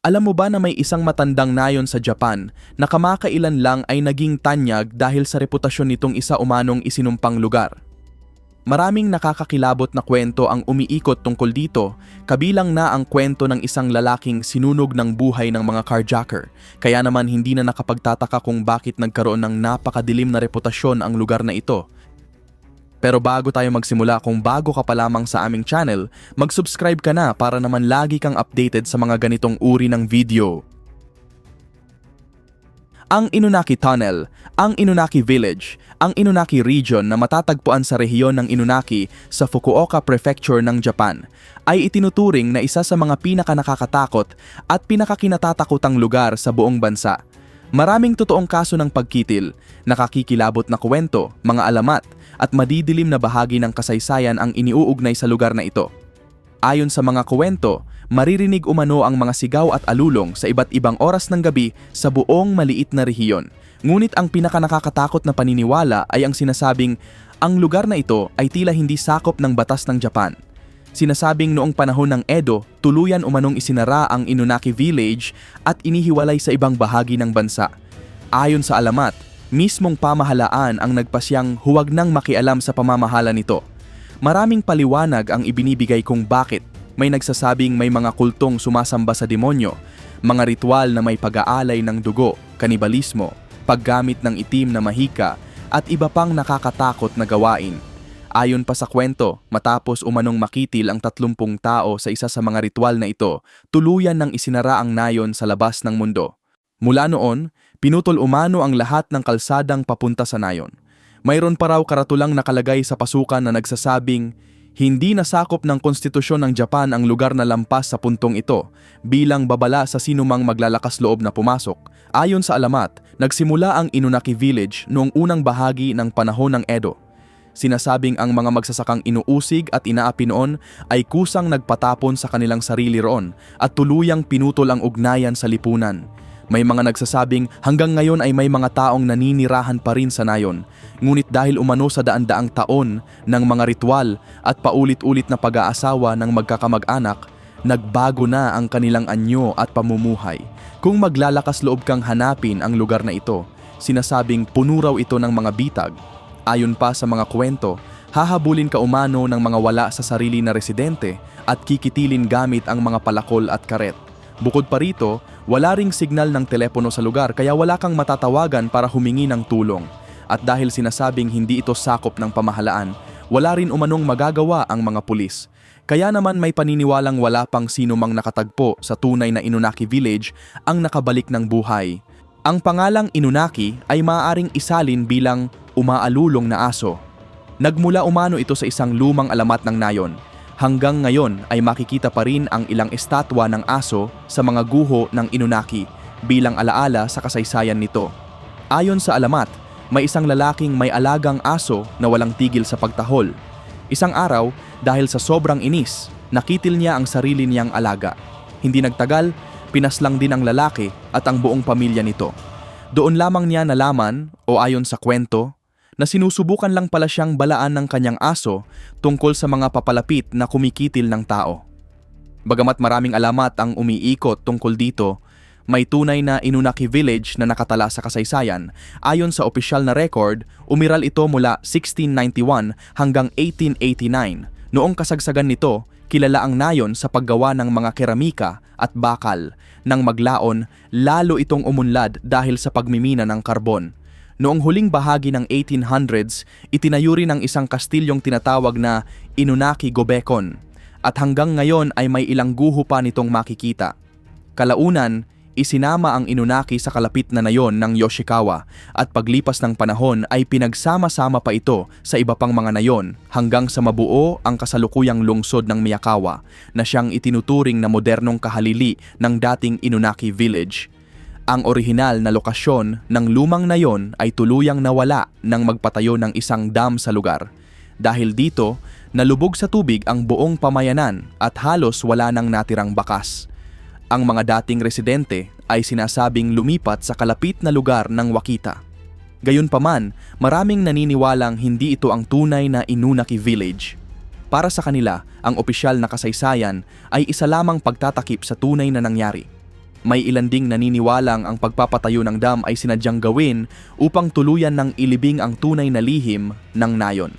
Alam mo ba na may isang matandang nayon sa Japan na kamakailan lang ay naging tanyag dahil sa reputasyon nitong isa umanong isinumpang lugar? Maraming nakakakilabot na kwento ang umiikot tungkol dito, kabilang na ang kwento ng isang lalaking sinunog ng buhay ng mga carjacker. Kaya naman hindi na nakapagtataka kung bakit nagkaroon ng napakadilim na reputasyon ang lugar na ito. Pero bago tayo magsimula, kung bago ka pa lamang sa aming channel, mag-subscribe ka na para naman lagi kang updated sa mga ganitong uri ng video. Ang Inunaki Tunnel, ang Inunaki Village, ang Inunaki Region na matatagpuan sa rehiyon ng Inunaki sa Fukuoka Prefecture ng Japan, ay itinuturing na isa sa mga pinakanakakatakot at pinakakinatatakutang lugar sa buong bansa. Maraming totoong kaso ng pagkitil, nakakikilabot na kwento, mga alamat, at madidilim na bahagi ng kasaysayan ang iniuugnay sa lugar na ito. Ayon sa mga kwento, maririnig umano ang mga sigaw at alulong sa iba't ibang oras ng gabi sa buong maliit na rehiyon. Ngunit ang pinakanakakatakot na paniniwala ay ang sinasabing ang lugar na ito ay tila hindi sakop ng batas ng Japan. Sinasabing noong panahon ng Edo, tuluyan umanong isinara ang Inunaki Village at inihiwalay sa ibang bahagi ng bansa. Ayon sa alamat, mismong pamahalaan ang nagpasyang huwag nang makialam sa pamamahala nito. Maraming paliwanag ang ibinibigay kung bakit. May nagsasabing may mga kultong sumasamba sa demonyo, mga ritual na may pag-aalay ng dugo, kanibalismo, paggamit ng itim na mahika, at iba pang nakakatakot na gawain. Ayon pa sa kwento, matapos umanong makitil ang 30 tao sa isa sa mga ritual na ito, tuluyan ng isinara ang nayon sa labas ng mundo. Mula noon, pinutol umano ang lahat ng kalsadang papunta sa nayon. Mayroon pa raw karatulang nakalagay sa pasukan na nagsasabing, hindi nasakop ng konstitusyon ng Japan ang lugar na lampas sa puntong ito bilang babala sa sinumang maglalakas loob na pumasok. Ayon sa alamat, nagsimula ang Inunaki Village noong unang bahagi ng panahon ng Edo. Sinasabing ang mga magsasakang inuusig at inaapi noon ay kusang nagpatapon sa kanilang sarili roon at tuluyang pinutol ang ugnayan sa lipunan. May mga nagsasabing hanggang ngayon ay may mga taong naninirahan pa rin sa nayon. Ngunit dahil umano sa daan-daang taon ng mga ritual at paulit-ulit na pag-aasawa ng magkakamag-anak, nagbago na ang kanilang anyo at pamumuhay. Kung maglalakas loob kang hanapin ang lugar na ito, sinasabing puno raw ito ng mga bitag. Ayon pa sa mga kwento, hahabulin ka umano ng mga wala sa sarili na residente at kikitilin gamit ang mga palakol at karet. Bukod pa rito, wala ring signal ng telepono sa lugar kaya wala kang matatawagan para humingi ng tulong. At dahil sinasabing hindi ito sakop ng pamahalaan, wala rin umanong magagawa ang mga pulis. Kaya naman may paniniwalang wala pang sino mang nakatagpo sa tunay na Inunaki Village ang nakabalik ng buhay. Ang pangalang Inunaki ay maaaring isalin bilang umaalulong na aso. Nagmula umano ito sa isang lumang alamat ng nayon. Hanggang ngayon ay makikita pa rin ang ilang estatwa ng aso sa mga guho ng Inunaki bilang alaala sa kasaysayan nito. Ayon sa alamat, may isang lalaking may alagang aso na walang tigil sa pagtahol. Isang araw, dahil sa sobrang inis, nakitil niya ang sarili niyang alaga. Hindi nagtagal, pinaslang din ang lalaki at ang buong pamilya nito. Doon lamang niya nalaman, o ayon sa kwento, na sinusubukan lang pala siyang balaan ng kanyang aso tungkol sa mga papalapit na kumikitil ng tao. Bagamat maraming alamat ang umiikot tungkol dito, may tunay na Inunaki Village na nakatala sa kasaysayan. Ayon sa opisyal na record, umiral ito mula 1691 hanggang 1889. Noong kasagsagan nito, kilala ang nayon sa paggawa ng mga keramika at bakal. Nang maglaon, lalo itong umunlad dahil sa pagmimina ng karbon. Noong huling bahagi ng 1800s, itinayo rin ang isang kastilyong tinatawag na Inunaki Gobekon at hanggang ngayon ay may ilang guho pa nitong makikita. Kalaunan, isinama ang Inunaki sa kalapit na nayon ng Yoshikawa at paglipas ng panahon ay pinagsama-sama pa ito sa iba pang mga nayon hanggang sa mabuo ang kasalukuyang lungsod ng Miyakawa na siyang itinuturing na modernong kahalili ng dating Inunaki Village. Ang orihinal na lokasyon ng lumang nayon ay tuluyang nawala nang magpatayo ng isang dam sa lugar. Dahil dito, nalubog sa tubig ang buong pamayanan at halos wala nang natirang bakas. Ang mga dating residente ay sinasabing lumipat sa kalapit na lugar ng Wakita. Gayunpaman, maraming naniniwalang hindi ito ang tunay na Inunaki Village. Para sa kanila, ang opisyal na kasaysayan ay isa lamang pagtatakip sa tunay na nangyari. May ilan ding naniniwalang ang pagpapatayo ng dam ay sinadyang gawin upang tuluyan ng ilibing ang tunay na lihim ng nayon.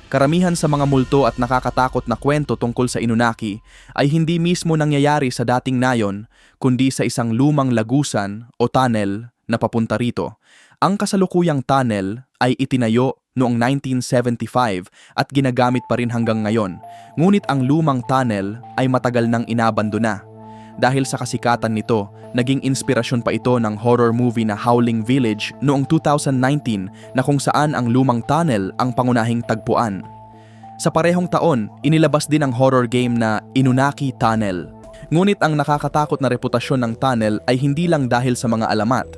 Karamihan sa mga multo at nakakatakot na kwento tungkol sa Inunaki ay hindi mismo nangyayari sa dating nayon, kundi sa isang lumang lagusan o tunnel na papunta rito. Ang kasalukuyang tunnel ay itinayo noong 1975 at ginagamit pa rin hanggang ngayon, ngunit ang lumang tunnel ay matagal nang inabandona. Dahil sa kasikatan nito, naging inspirasyon pa ito ng horror movie na Howling Village noong 2019 na kung saan ang lumang tunnel ang pangunahing tagpuan. Sa parehong taon, inilabas din ang horror game na Inunaki Tunnel. Ngunit ang nakakatakot na reputasyon ng tunnel ay hindi lang dahil sa mga alamat.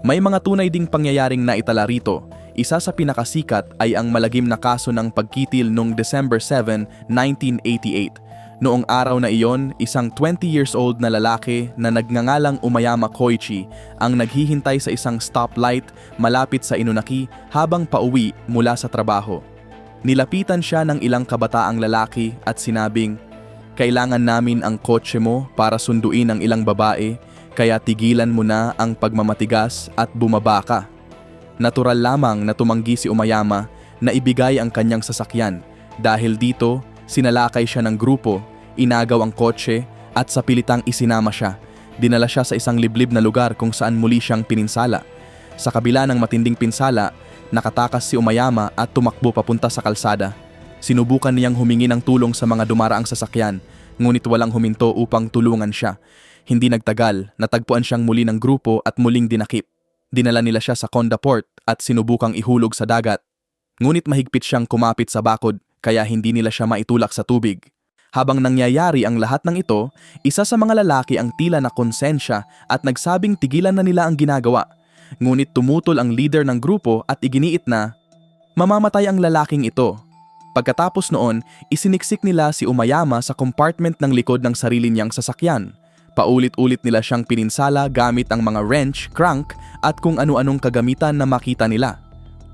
May mga tunay ding pangyayaring naitala rito. Isa sa pinakasikat ay ang malagim na kaso ng pagkitil noong December 7, 1988. Noong araw na iyon, isang 20 years old na lalaki na nagngangalang Umayama Koichi ang naghihintay sa isang stoplight malapit sa Inunaki habang pauwi mula sa trabaho. Nilapitan siya ng ilang kabataang lalaki at sinabing, "Kailangan namin ang kotse mo para sunduin ang ilang babae, kaya tigilan mo na ang pagmamatigas at bumaba ka." Natural lamang na tumanggi si Umayama na ibigay ang kanyang sasakyan. Dahil dito, sinalakay siya ng grupo, inagaw ang kotse at sa pilitang isinama siya. Dinala siya sa isang liblib na lugar kung saan muli siyang pininsala. Sa kabila ng matinding pinsala, nakatakas si Umayama at tumakbo papunta sa kalsada. Sinubukan niyang humingi ng tulong sa mga dumaraang sasakyan, ngunit walang huminto upang tulungan siya. Hindi nagtagal, natagpuan siyang muli ng grupo at muling dinakip. Dinala nila siya sa Conda Port at sinubukang ihulog sa dagat. Ngunit mahigpit siyang kumapit sa bakod, kaya hindi nila siya maitulak sa tubig. Habang nangyayari ang lahat ng ito, isa sa mga lalaki ang tila na konsensya at nagsabing tigilan na nila ang ginagawa. Ngunit tumutol ang leader ng grupo at iginiit na mamamatay ang lalaking ito. Pagkatapos noon, isiniksik nila si Umayama sa compartment ng likod ng sarili niyang sasakyan. Paulit-ulit nila siyang pininsala gamit ang mga wrench, crank at kung ano-anong kagamitan na makita nila.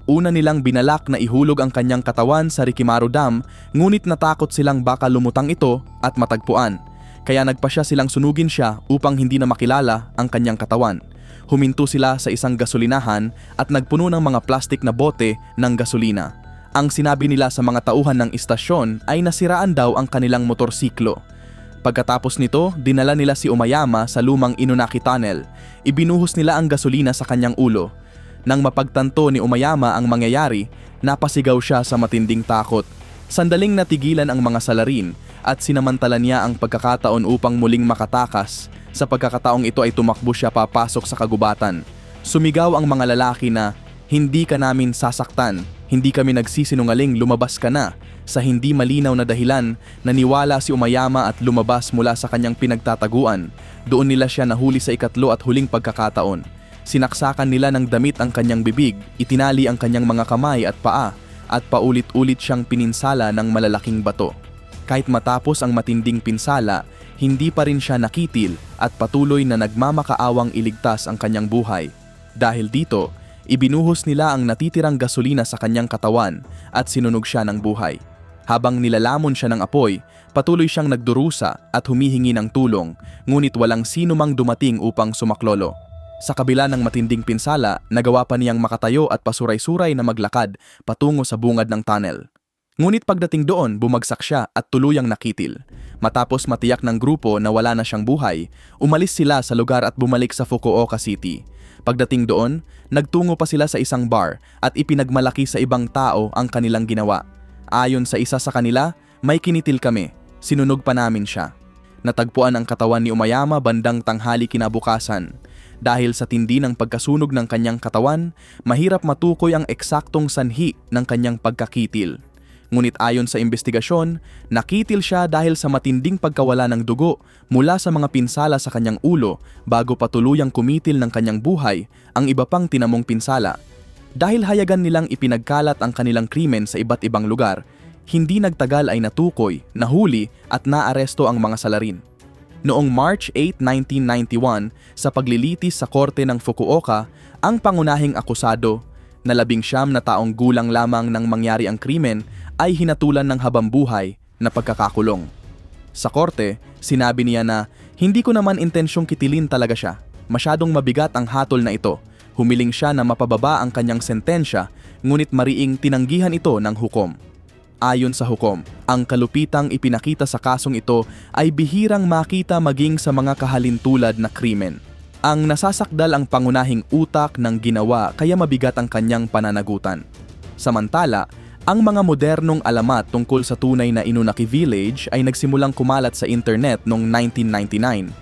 Una nilang binalak na ihulog ang kanyang katawan sa Rikimaru Dam, ngunit natakot silang baka lumutang ito at matagpuan. Kaya nagpasya silang sunugin siya upang hindi na makilala ang kanyang katawan. Huminto sila sa isang gasolinahan at nagpuno ng mga plastik na bote ng gasolina. Ang sinabi nila sa mga tauhan ng istasyon ay nasiraan daw ang kanilang motorsiklo. Pagkatapos nito, dinala nila si Umayama sa lumang Inunaki Tunnel. Ibinuhos nila ang gasolina sa kanyang ulo. Nang mapagtanto ni Umayama ang mangyayari, napasigaw siya sa matinding takot. Sandaling natigilan ang mga salarin at sinamantala niya ang pagkakataon upang muling makatakas. Sa pagkakataong ito ay tumakbo siya papasok sa kagubatan. Sumigaw ang mga lalaki na, "Hindi ka namin sasaktan, hindi kami nagsisinungaling, lumabas ka na." Sa hindi malinaw na dahilan, naniwala si Umayama at lumabas mula sa kanyang pinagtataguan. Doon nila siya nahuli sa ikatlo at huling pagkakataon. Sinaksakan nila ng damit ang kanyang bibig, itinali ang kanyang mga kamay at paa, at paulit-ulit siyang pininsala ng malalaking bato. Kahit matapos ang matinding pinsala, hindi pa rin siya nakitil at patuloy na nagmamakaawang iligtas ang kanyang buhay. Dahil dito, ibinuhos nila ang natitirang gasolina sa kanyang katawan at sinunog siya ng buhay. Habang nilalamon siya ng apoy, patuloy siyang nagdurusa at humihingi ng tulong, ngunit walang sino mang dumating upang sumaklolo. Sa kabila ng matinding pinsala, nagawa pa niyang makatayo at pasuray-suray na maglakad patungo sa bungad ng tunnel. Ngunit pagdating doon, bumagsak siya at tuluyang nakitil. Matapos matiyak ng grupo na wala na siyang buhay, umalis sila sa lugar at bumalik sa Fukuoka City. Pagdating doon, nagtungo pa sila sa isang bar at ipinagmalaki sa ibang tao ang kanilang ginawa. Ayon sa isa sa kanila, "May kinitil kami, sinunog pa namin siya." Natagpuan ang katawan ni Umayama bandang tanghali kinabukasan. Dahil sa tindi ng pagkasunog ng kanyang katawan, mahirap matukoy ang eksaktong sanhi ng kanyang pagkakitil. Ngunit ayon sa investigasyon, nakitil siya dahil sa matinding pagkawala ng dugo mula sa mga pinsala sa kanyang ulo bago patuluyang kumitil ng kanyang buhay ang iba pang tinamong pinsala. Dahil hayagan nilang ipinagkalat ang kanilang krimen sa iba't ibang lugar, hindi nagtagal ay natukoy, nahuli at naaresto ang mga salarin. Noong March 8, 1991, sa paglilitis sa korte ng Fukuoka, ang pangunahing akusado, na 19 na taong gulang lamang nang mangyari ang krimen, ay hinatulan ng habambuhay na pagkakakulong. Sa korte, sinabi niya na Hindi ko naman intensyong kitilin talaga siya. Masyadong mabigat ang hatol na ito. Humiling siya na mapababa ang kanyang sentensya, ngunit mariing tinanggihan ito ng hukom. Ayon sa hukom, ang kalupitang ipinakita sa kasong ito ay bihirang makita maging sa mga kahalintulad na krimen. Ang nasasakdal ang pangunahing utak ng ginawa kaya mabigat ang kanyang pananagutan. Samantala, ang mga modernong alamat tungkol sa tunay na Inunaki Village ay nagsimulang kumalat sa internet noong 1999.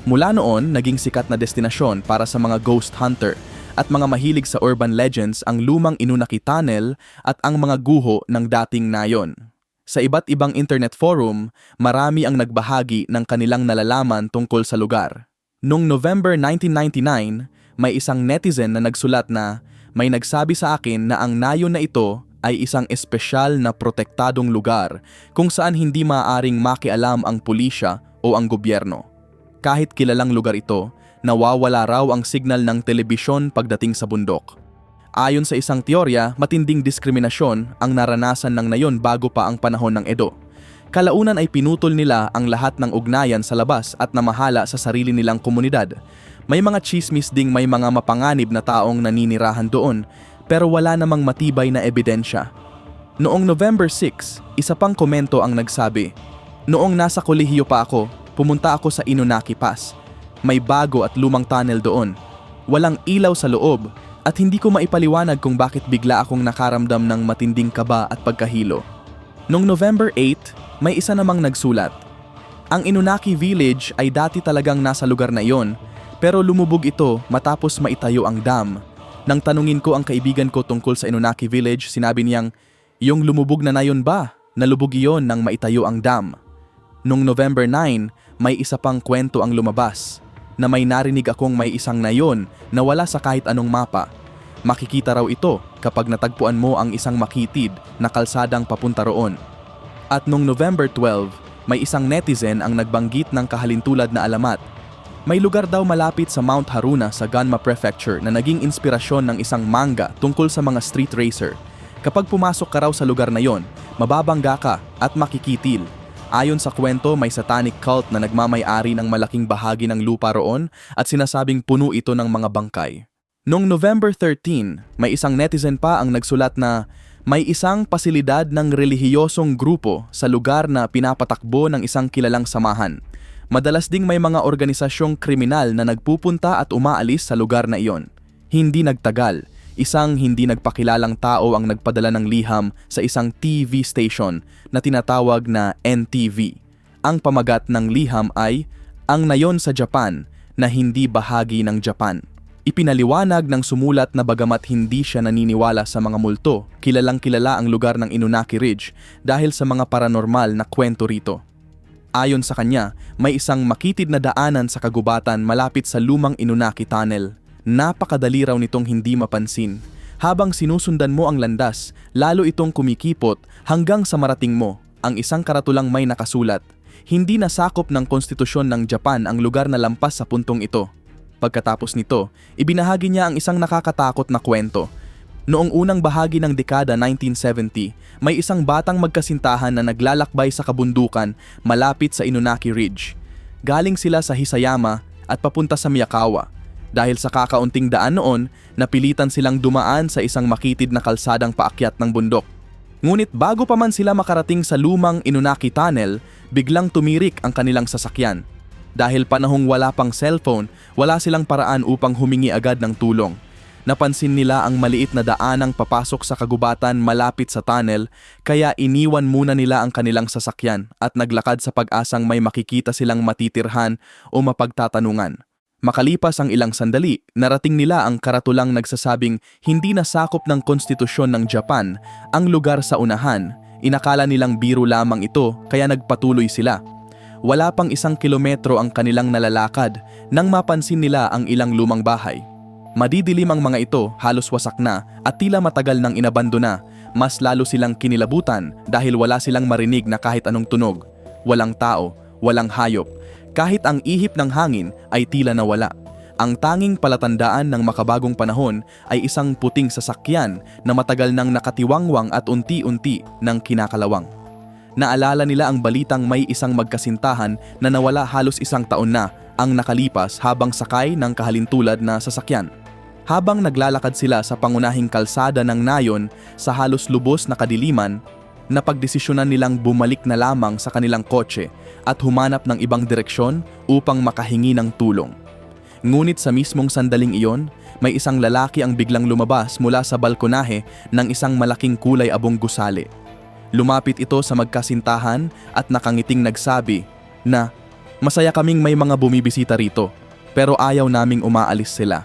Mula noon, naging sikat na destinasyon para sa mga ghost hunter at mga mahilig sa urban legends ang lumang Inunaki Tunnel at ang mga guho ng dating nayon. Sa iba't ibang internet forum, marami ang nagbahagi ng kanilang nalalaman tungkol sa lugar. Noong November 1999, may isang netizen na nagsulat na may nagsabi sa akin na ang nayon na ito ay isang espesyal na protektadong lugar kung saan hindi maaaring makialam ang pulisya o ang gobyerno. Kahit kilalang lugar ito, nawawala raw ang signal ng telebisyon pagdating sa bundok. Ayon sa isang teorya, matinding diskriminasyon ang naranasan ng nayon bago pa ang panahon ng Edo. Kalaunan ay pinutol nila ang lahat ng ugnayan sa labas at namahala sa sarili nilang komunidad. May mga chismis ding may mga mapanganib na taong naninirahan doon, pero wala namang matibay na ebidensya. Noong November 6, isa pang komento ang nagsabi, "Noong nasa kolehiyo pa ako, pumunta ako sa Inunaki Pass. May bago at lumang tunnel doon. Walang ilaw sa loob at hindi ko maipaliwanag kung bakit bigla akong nakaramdam ng matinding kaba at pagkahilo." Noong November 8, may isa namang nagsulat, "Ang Inunaki Village ay dati talagang nasa lugar na iyon, pero lumubog ito matapos maitayo ang dam. Nang tanungin ko ang kaibigan ko tungkol sa Inunaki Village, sinabi niyang, 'Yung lumubog na nayon ba? Nalubog iyon nang maitayo ang dam.' Noong November 9, may isa pang kwento ang lumabas, na may narinig akong may isang nayon na wala sa kahit anong mapa. Makikita raw ito kapag natagpuan mo ang isang makitid na kalsadang papunta roon." At noong November 12, may isang netizen ang nagbanggit ng kahalintulad na alamat. May lugar daw malapit sa Mount Haruna sa Ganma Prefecture na naging inspirasyon ng isang manga tungkol sa mga street racer. Kapag pumasok ka raw sa lugar na yon, mababangga ka at makikitil. Ayon sa kwento, may satanic cult na nagmamay-ari ng malaking bahagi ng lupa roon at sinasabing puno ito ng mga bangkay. Noong November 13, may isang netizen pa ang nagsulat na may isang pasilidad ng relihiyosong grupo sa lugar na pinapatakbo ng isang kilalang samahan. Madalas ding may mga organisasyong kriminal na nagpupunta at umaalis sa lugar na iyon. Hindi nagtagal, isang hindi nagpakilalang tao ang nagpadala ng liham sa isang TV station na tinatawag na NTV. Ang pamagat ng liham ay, "Ang nayon sa Japan na hindi bahagi ng Japan." Ipinaliwanag ng sumulat na bagamat hindi siya naniniwala sa mga multo, kilalang-kilala ang lugar ng Inunaki Ridge dahil sa mga paranormal na kwento rito. Ayon sa kanya, may isang makitid na daanan sa kagubatan malapit sa lumang Inunaki Tunnel. Napakadali raw nitong hindi mapansin. Habang sinusundan mo ang landas, lalo itong kumikipot hanggang sa marating mo. Ang isang karatulang may nakasulat, "Hindi nasakop ng konstitusyon ng Japan ang lugar na lampas sa puntong ito." Pagkatapos nito, ibinahagi niya ang isang nakakatakot na kwento. Noong unang bahagi ng dekada 1970, may isang batang magkasintahan na naglalakbay sa kabundukan malapit sa Inunaki Ridge. Galing sila sa Hisayama at papunta sa Miyakawa. Dahil sa kakaunting daan noon, napilitan silang dumaan sa isang makitid na kalsadang paakyat ng bundok. Ngunit bago pa man sila makarating sa lumang Inunaki Tunnel, biglang tumirik ang kanilang sasakyan. Dahil panahong wala pang cellphone, wala silang paraan upang humingi agad ng tulong. Napansin nila ang maliit na daanang papasok sa kagubatan malapit sa tunnel, kaya iniwan muna nila ang kanilang sasakyan at naglakad sa pag-asang may makikita silang matitirhan o mapagtatanungan. Makalipas ang ilang sandali, narating nila ang karatulang nagsasabing hindi nasakop ng konstitusyon ng Japan ang lugar sa unahan. Inakala nilang biro lamang ito kaya nagpatuloy sila. Wala pang 1 kilometro ang kanilang nalalakad nang mapansin nila ang ilang lumang bahay. Madidilim ang mga ito, halos wasak na at tila matagal nang inabandona. Mas lalo silang kinilabutan dahil wala silang marinig na kahit anong tunog. Walang tao, walang hayop. Kahit ang ihip ng hangin ay tila nawala. Ang tanging palatandaan ng makabagong panahon ay isang puting sasakyan na matagal nang nakatiwangwang at unti-unti nang kinakalawang. Naalala nila ang balitang may isang magkasintahan na nawala halos 1 taon na ang nakalipas habang sakay ng kahalintulad na sasakyan. Habang naglalakad sila sa pangunahing kalsada ng nayon sa halos lubos na kadiliman, napagdesisyonan nilang bumalik na lamang sa kanilang kotse at humanap ng ibang direksyon upang makahingi ng tulong. Ngunit sa mismong sandaling iyon, may isang lalaki ang biglang lumabas mula sa balkonahe ng isang malaking kulay abong gusali. Lumapit ito sa magkasintahan at nakangiting nagsabi na, "Masaya kaming may mga bumibisita rito, pero ayaw naming umaalis sila."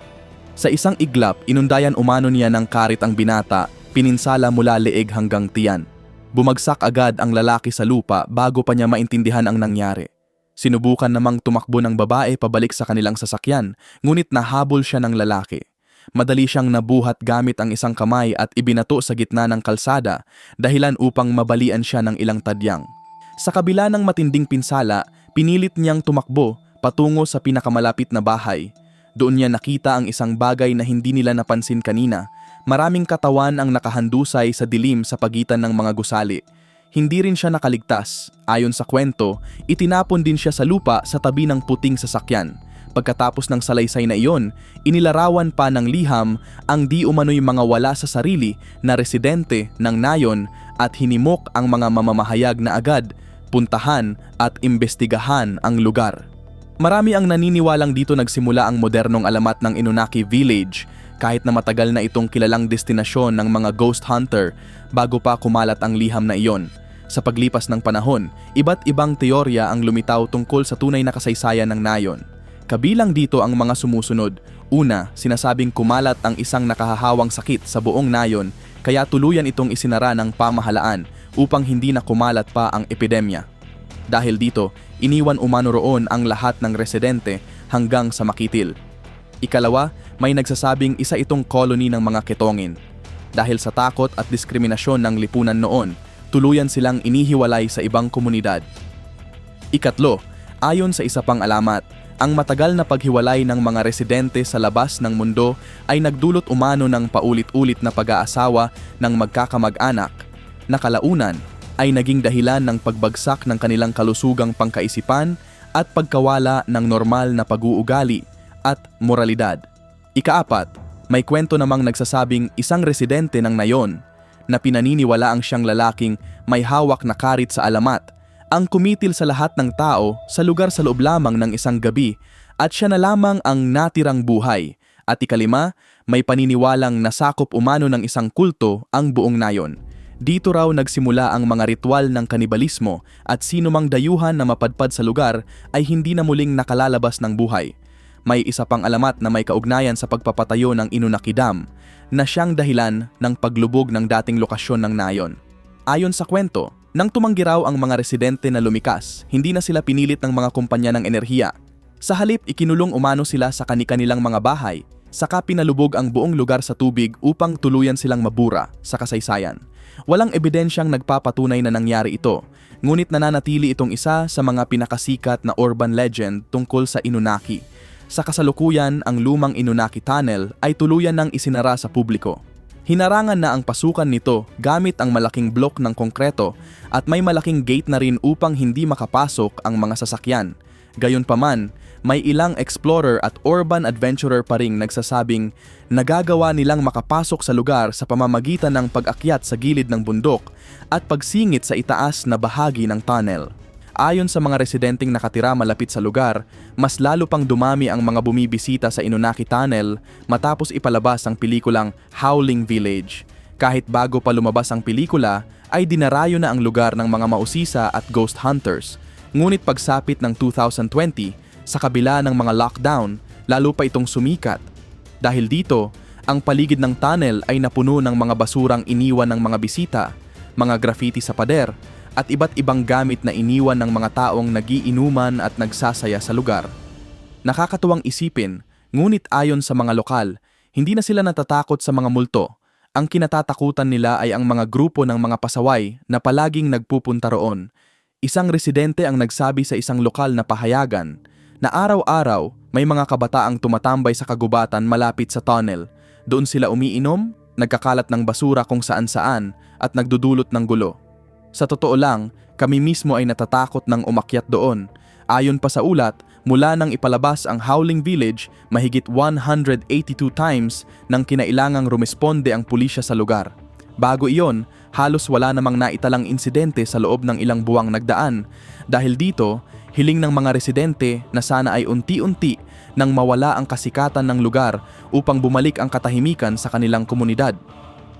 Sa isang iglap, inundayan umano niya ng karit ang binata, pininsala mula leeg hanggang tiyan. Bumagsak agad ang lalaki sa lupa bago pa niya maintindihan ang nangyari. Sinubukan namang tumakbo ng babae pabalik sa kanilang sasakyan, ngunit nahabol siya ng lalaki. Madali siyang nabuhat gamit ang isang kamay at ibinato sa gitna ng kalsada, dahilan upang mabalian siya ng ilang tadyang. Sa kabila ng matinding pinsala, pinilit niyang tumakbo patungo sa pinakamalapit na bahay. Doon niya nakita ang isang bagay na hindi nila napansin kanina. Maraming katawan ang nakahandusay sa dilim sa pagitan ng mga gusali. Hindi rin siya nakaligtas. Ayon sa kwento, itinapon din siya sa lupa sa tabi ng puting sasakyan. Pagkatapos ng salaysay na iyon, inilarawan pa ng liham ang di umano'y mga wala sa sarili na residente ng nayon at hinimok ang mga mamamahayag na agad, puntahan at imbestigahan ang lugar. Marami ang naniniwalang dito nagsimula ang modernong alamat ng Inunaki Village, kahit na matagal na itong kilalang destinasyon ng mga ghost hunter bago pa kumalat ang liham na iyon. Sa paglipas ng panahon, iba't ibang teorya ang lumitaw tungkol sa tunay na kasaysayan ng nayon. Kabilang dito ang mga sumusunod. Una, sinasabing kumalat ang isang nakahahawang sakit sa buong nayon kaya tuluyan itong isinara ng pamahalaan upang hindi na kumalat pa ang epidemya. Dahil dito, iniwan umano roon ang lahat ng residente hanggang sa makitil. Ikalawa, may nagsasabing isa itong colony ng mga Ketongin. Dahil sa takot at diskriminasyon ng lipunan noon, tuluyan silang inihiwalay sa ibang komunidad. Ikatlo, ayon sa isa pang alamat, ang matagal na paghiwalay ng mga residente sa labas ng mundo ay nagdulot umano ng paulit-ulit na pag-aasawa ng magkakamag-anak na kalaunan ay naging dahilan ng pagbagsak ng kanilang kalusugang pangkaisipan at pagkawala ng normal na pag-uugali at moralidad. Ikaapat, may kwento namang nagsasabing isang residente ng nayon na pinaniniwalaang siyang lalaking may hawak na karit sa alamat ang kumitil sa lahat ng tao sa lugar sa loob lamang ng isang gabi at siya na lamang ang natirang buhay. At ikalima, may paniniwalang nasakop umano ng isang kulto ang buong nayon. Dito raw nagsimula ang mga ritual ng kanibalismo at sino mang dayuhan na mapadpad sa lugar ay hindi na muling nakalalabas ng buhay. May isa pang alamat na may kaugnayan sa pagpapatayo ng Inunaki Dam na siyang dahilan ng paglubog ng dating lokasyon ng nayon. Ayon sa kwento, nang tumanggi raw ang mga residente na lumikas, hindi na sila pinilit ng mga kumpanya ng enerhiya. Sa halip, ikinulong umano sila sa kani-kanilang mga bahay, saka pinalubog ang buong lugar sa tubig upang tuluyan silang mabura sa kasaysayan. Walang ebidensyang nagpapatunay na nangyari ito, ngunit nananatili itong isa sa mga pinakasikat na urban legend tungkol sa Inunaki. Sa kasalukuyan, ang lumang Inunaki Tunnel ay tuluyan ng isinara sa publiko. Hinarangan na ang pasukan nito gamit ang malaking blok ng konkreto at may malaking gate na rin upang hindi makapasok ang mga sasakyan. Gayunpaman, may ilang explorer at urban adventurer pa ring nagsasabing nagagawa nilang makapasok sa lugar sa pamamagitan ng pag-akyat sa gilid ng bundok at pagsingit sa itaas na bahagi ng tunnel. Ayon sa mga residenteng nakatira malapit sa lugar, mas lalo pang dumami ang mga bumibisita sa Inunaki Tunnel matapos ipalabas ang pelikulang Howling Village. Kahit bago pa lumabas ang pelikula, ay dinarayo na ang lugar ng mga mausisa at ghost hunters. Ngunit pagsapit ng 2020, sa kabila ng mga lockdown, lalo pa itong sumikat. Dahil dito, ang paligid ng tunnel ay napuno ng mga basurang iniwan ng mga bisita, mga graffiti sa pader, at iba't ibang gamit na iniwan ng mga taong nagiinuman at nagsasaya sa lugar. Nakakatuwang isipin, ngunit ayon sa mga lokal, hindi na sila natatakot sa mga multo. Ang kinatatakutan nila ay ang mga grupo ng mga pasaway na palaging nagpupunta roon. Isang residente ang nagsabi sa isang lokal na pahayagan na araw-araw may mga kabataang tumatambay sa kagubatan malapit sa tunnel. Doon sila umiinom, nagkakalat ng basura kung saan-saan at nagdudulot ng gulo. Sa totoo lang, kami mismo ay natatakot ng umakyat doon. Ayon pa sa ulat, mula nang ipalabas ang Howling Village, mahigit 182 times nang kinailangang rumisponde ang pulisya sa lugar. Bago iyon, halos wala namang naitalang insidente sa loob ng ilang buwang nagdaan. Dahil dito, hiling ng mga residente na sana ay unti-unti nang mawala ang kasikatan ng lugar upang bumalik ang katahimikan sa kanilang komunidad.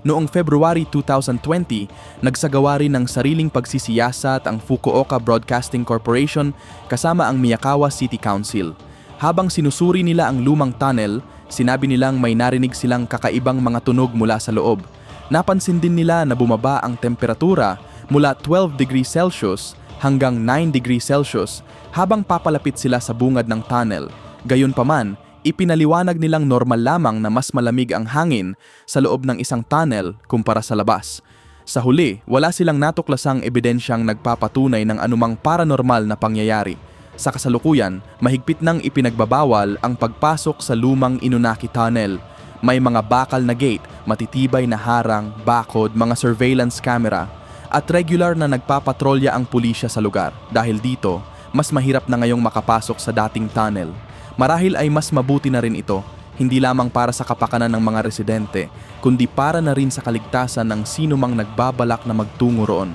Noong February 2020, nagsagawa rin ng sariling pagsisiyasat ang Fukuoka Broadcasting Corporation kasama ang Miyakawa City Council. Habang sinusuri nila ang lumang tunnel, sinabi nilang may narinig silang kakaibang mga tunog mula sa loob. Napansin din nila na bumaba ang temperatura mula 12 degrees Celsius hanggang 9 degrees Celsius habang papalapit sila sa bungad ng tunnel. Gayunpaman, ipinaliwanag nilang normal lamang na mas malamig ang hangin sa loob ng isang tunnel kumpara sa labas. Sa huli, wala silang natuklasang ebidensyang nagpapatunay ng anumang paranormal na pangyayari. Sa kasalukuyan, mahigpit nang ipinagbabawal ang pagpasok sa lumang Inunaki Tunnel. May mga bakal na gate, matitibay na harang, bakod, mga surveillance camera, at regular na nagpapatrolya ang pulisya sa lugar. Dahil dito, mas mahirap na ngayong makapasok sa dating tunnel. Marahil ay mas mabuti na rin ito, hindi lamang para sa kapakanan ng mga residente, kundi para na rin sa kaligtasan ng sino mang nagbabalak na magtungo roon.